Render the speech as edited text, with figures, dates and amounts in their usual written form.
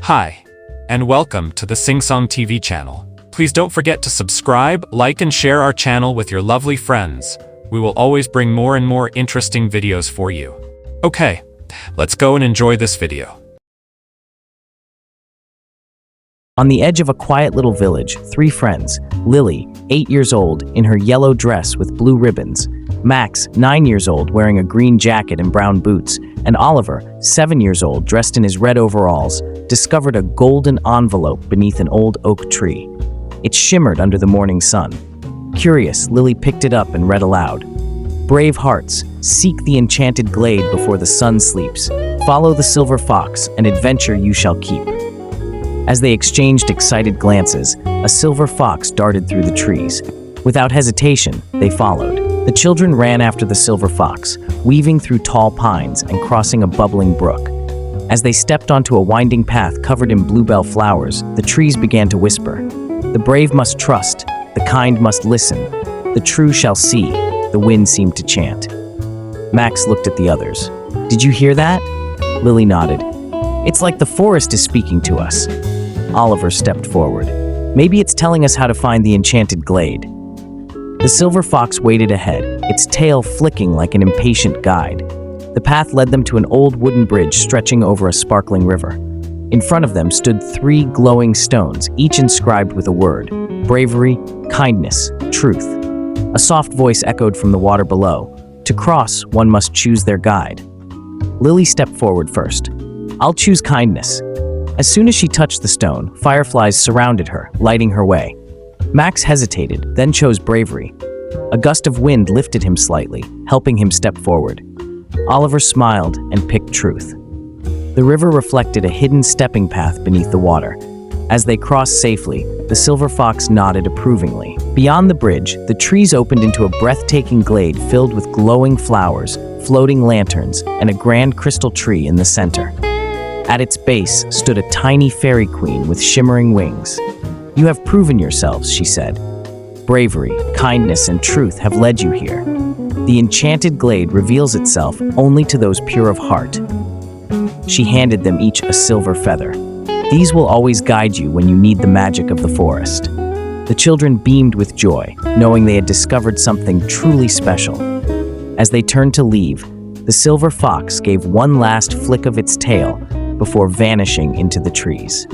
Hi, and welcome to the Singsung TV channel. Please don't forget to subscribe, like, and share our channel with your lovely friends. We will always bring more and more interesting videos for you. Okay, let's go and enjoy this video. On the edge of a quiet little village, three friends, Lily, 8 years old, in her yellow dress with blue ribbons, Max, 9 years old, wearing a green jacket and brown boots, and Oliver, 7 years old, dressed in his red overalls, discovered a golden envelope beneath an old oak tree. It shimmered under the morning sun. Curious, Lily picked it up and read aloud. "Brave hearts, seek the enchanted glade before the sun sleeps. Follow the silver fox, an adventure you shall keep." As they exchanged excited glances, a silver fox darted through the trees. Without hesitation, they followed. The children ran after the silver fox, weaving through tall pines and crossing a bubbling brook. As they stepped onto a winding path covered in bluebell flowers, the trees began to whisper. "The brave must trust, the kind must listen, the true shall see," the wind seemed to chant. Max looked at the others. "Did you hear that?" Lily nodded. "It's like the forest is speaking to us." Oliver stepped forward. "Maybe it's telling us how to find the enchanted glade." The silver fox waded ahead, its tail flicking like an impatient guide. The path led them to an old wooden bridge stretching over a sparkling river. In front of them stood 3 glowing stones, each inscribed with a word: bravery, kindness, truth. A soft voice echoed from the water below. To cross, one must choose their guide. Lily stepped forward first. "I'll choose kindness." As soon as she touched the stone, fireflies surrounded her, lighting her way. Max hesitated, then chose bravery. A gust of wind lifted him slightly, helping him step forward. Oliver smiled and picked truth. The river reflected a hidden stepping path beneath the water. As they crossed safely, the silver fox nodded approvingly. Beyond the bridge, the trees opened into a breathtaking glade filled with glowing flowers, floating lanterns, and a grand crystal tree in the center. At its base stood a tiny fairy queen with shimmering wings. "You have proven yourselves," she said. "Bravery, kindness, and truth have led you here. The enchanted glade reveals itself only to those pure of heart." She handed them each a silver feather. "These will always guide you when you need the magic of the forest." The children beamed with joy, knowing they had discovered something truly special. As they turned to leave, the silver fox gave one last flick of its tail before vanishing into the trees.